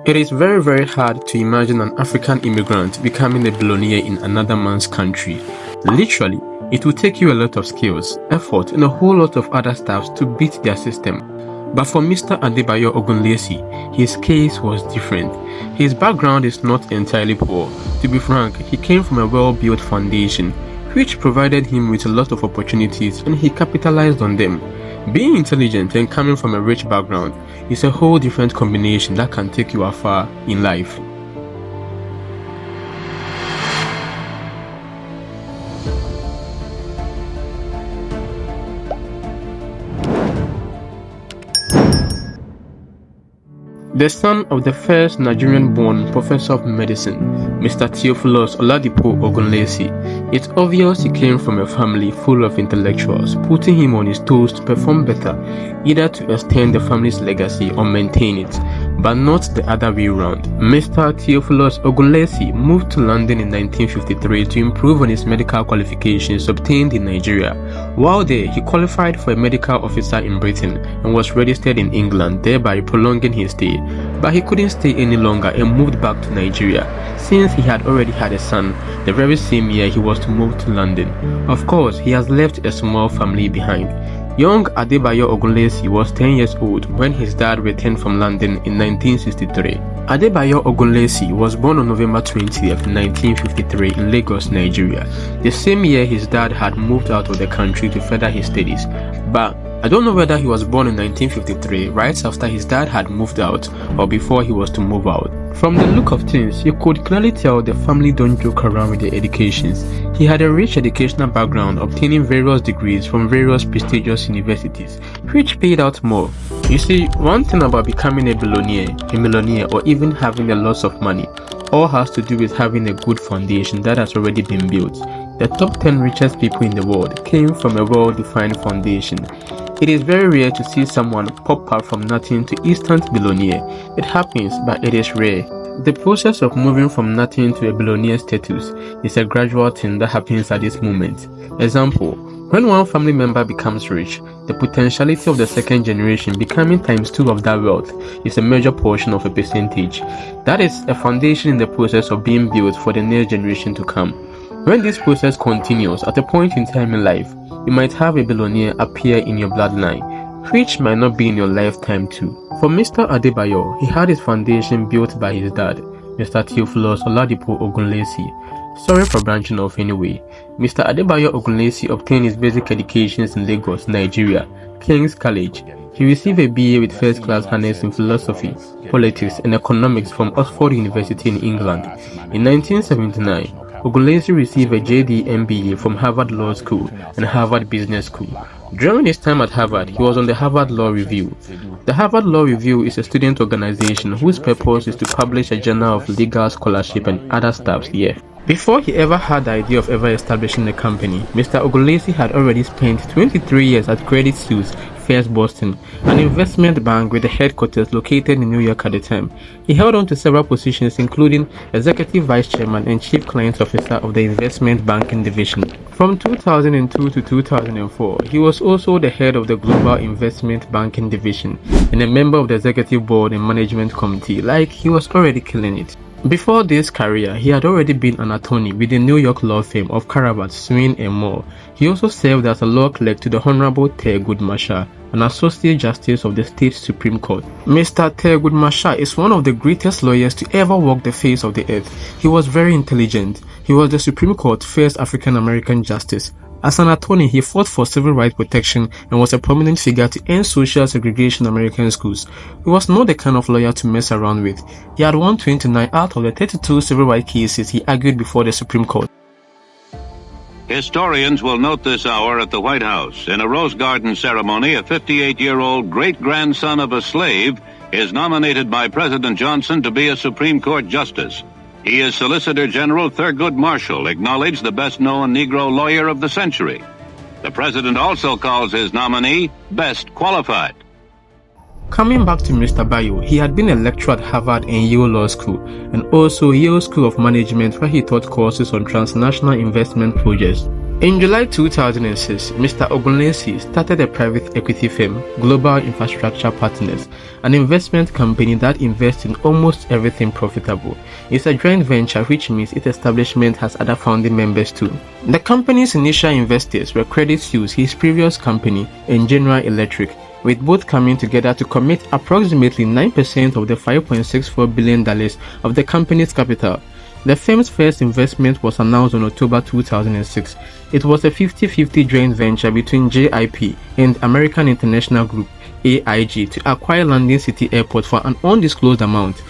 It is very hard to imagine an African immigrant becoming a billionaire in another man's country. Literally, it will take you a lot of skills, effort, and a whole lot of other stuff to beat their system. But for Mr. Adebayo Ogunlesi, his case was different. His background is not entirely poor. To be frank, he came from a well-built foundation, which provided him with a lot of opportunities, and he capitalized on them. Being intelligent and coming from a rich background is a whole different combination that can take you afar in life. The son of the first Nigerian-born professor of medicine, Mr. Theophilus Oladipo Ogunlesi, it's obvious he came from a family full of intellectuals, putting him on his toes to perform better, either to extend the family's legacy or maintain it, but not the other way around. Mr. Theophilus Ogunlesi moved to London in 1953 to improve on his medical qualifications obtained in Nigeria. While there, he qualified for a medical officer in Britain and was registered in England, thereby prolonging his stay. But he couldn't stay any longer and moved back to Nigeria, since he had already had a son the very same year he was to move to London. Of course, he has left a small family behind. Young Adebayo Ogunlesi was 10 years old when his dad returned from London in 1963. Adebayo Ogunlesi was born on November 20th, 1953 in Lagos, Nigeria. The same year his dad had moved out of the country to further his studies. But I don't know whether he was born in 1953 right after his dad had moved out or before he was to move out. From the look of things, you could clearly tell the family don't joke around with their educations. He had a rich educational background, obtaining various degrees from various prestigious universities, which paid out more. You see, one thing about becoming a billionaire, a millionaire, or even having a lot of money, all has to do with having a good foundation that has already been built. The top 10 richest people in the world came from a well-defined foundation. It is very rare to see someone pop up from nothing to instant billionaire. It happens, but it is rare. The process of moving from nothing to a billionaire status is a gradual thing that happens at this moment. Example, when one family member becomes rich, the potentiality of the second generation becoming ×2 of that wealth is a major portion of a percentage. That is a foundation in the process of being built for the next generation to come. When this process continues, at a point in time in life, you might have a billionaire appear in your bloodline, which might not be in your lifetime too. For Mr. Adebayo, he had his foundation built by his dad, Mr. Theophilus Oladipo Ogunlesi. Sorry for branching off anyway. Mr. Adebayo Ogunlesi obtained his basic educations in Lagos, Nigeria, King's College. He received a BA with first-class honors in philosophy, politics, and economics from Oxford University in England. In 1979, Ogunlesi received a JD MBA from Harvard Law School and Harvard Business School. During his time at Harvard, he was on the Harvard Law Review. The Harvard Law Review is a student organization whose purpose is to publish a journal of legal scholarship and other stuff here. Before he ever had the idea of ever establishing a company, Mr. Ogunlesi had already spent 23 years at Credit Suisse First Boston, an investment bank with the headquarters located in New York at the time. He held on to several positions including Executive Vice Chairman and Chief Client Officer of the Investment Banking Division. From 2002 to 2004, he was also the head of the Global Investment Banking Division and a member of the Executive Board and Management Committee. Like, he was already killing it. Before this career, he had already been an attorney with the New York law firm of Karavat, Swin and Moore. He also served as a law clerk to the Honorable Thurgood Marshall, an Associate Justice of the State Supreme Court. Mr. Thurgood Marshall is one of the greatest lawyers to ever walk the face of the earth. He was very intelligent. He was the Supreme Court's first African-American justice. As an attorney, he fought for civil rights protection and was a prominent figure to end social segregation in American schools. He was not the kind of lawyer to mess around with. He had won 29 out of the 32 civil rights cases he argued before the Supreme Court. Historians will note this hour at the White House. In a Rose Garden ceremony, a 58-year-old great-grandson of a slave is nominated by President Johnson to be a Supreme Court justice. He is Solicitor General Thurgood Marshall, acknowledged the best-known Negro lawyer of the century. The president also calls his nominee best qualified. Coming back to Mr. Bayo, he had been a lecturer at Harvard and Yale Law School, and also Yale School of Management, where he taught courses on transnational investment projects. In July 2006, Mr. Ogunlesi started a private equity firm, Global Infrastructure Partners, an investment company that invests in almost everything profitable. It's a joint venture, which means its establishment has other founding members too. The company's initial investors were Credit Suisse, his previous company, and General Electric, with both coming together to commit approximately 9% of the $5.64 billion of the company's capital. The firm's first investment was announced on October 2006. It was a 50-50 joint venture between JIP and American International Group (AIG) to acquire London City Airport for an undisclosed amount.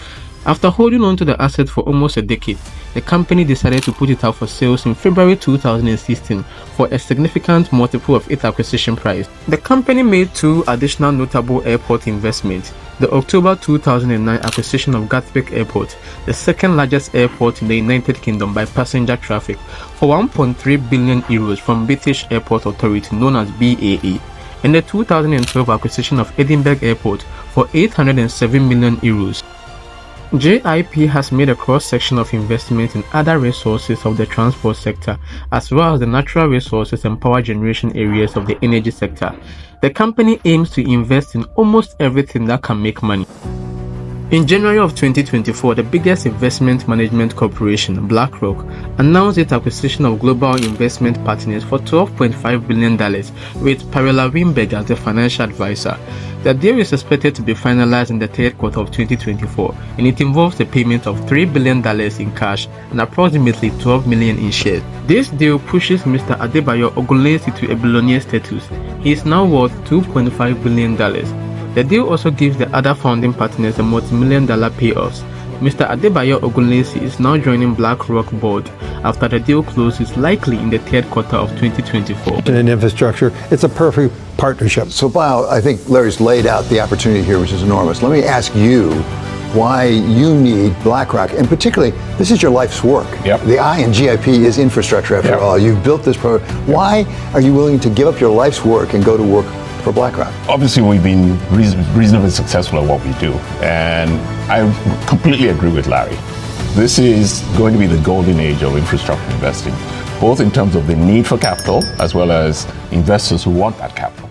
After holding on to the asset for almost a decade, the company decided to put it out for sales in February 2016 for a significant multiple of its acquisition price. The company made two additional notable airport investments: the October 2009 acquisition of Gatwick Airport, the second largest airport in the United Kingdom by passenger traffic, for €1.3 billion from British Airport Authority known as BAA, and the 2012 acquisition of Edinburgh Airport for €807 million. JIP has made a cross-section of investment in other resources of the transport sector, as well as the natural resources and power generation areas of the energy sector. The company aims to invest in almost everything that can make money. In January of 2024, the biggest investment management corporation, BlackRock, announced its acquisition of Global Investment Partners for $12.5 billion, with Perella Weinberg as the financial advisor. The deal is expected to be finalized in the third quarter of 2024, and it involves a payment of $3 billion in cash and approximately $12 million in shares. This deal pushes Mr. Adebayo Ogunlesi to a billionaire status. He is now worth $2.5 billion. The deal also gives the other founding partners a multi-million-dollar payoffs. Mr. Adebayo Ogunlesi is now joining BlackRock board after the deal closes, likely in the third quarter of 2024. In infrastructure, it's a perfect partnership. So, Bayo, I think Larry's laid out the opportunity here, which is enormous. Let me ask you why you need BlackRock, and particularly, this is your life's work. Yep. The I in GIP is infrastructure, after all. You've built this program. Why are you willing to give up your life's work and go to work for BlackRock? Obviously, we've been reasonably successful at what we do, and I completely agree with Larry. This is going to be the golden age of infrastructure investing, both in terms of the need for capital as well as investors who want that capital.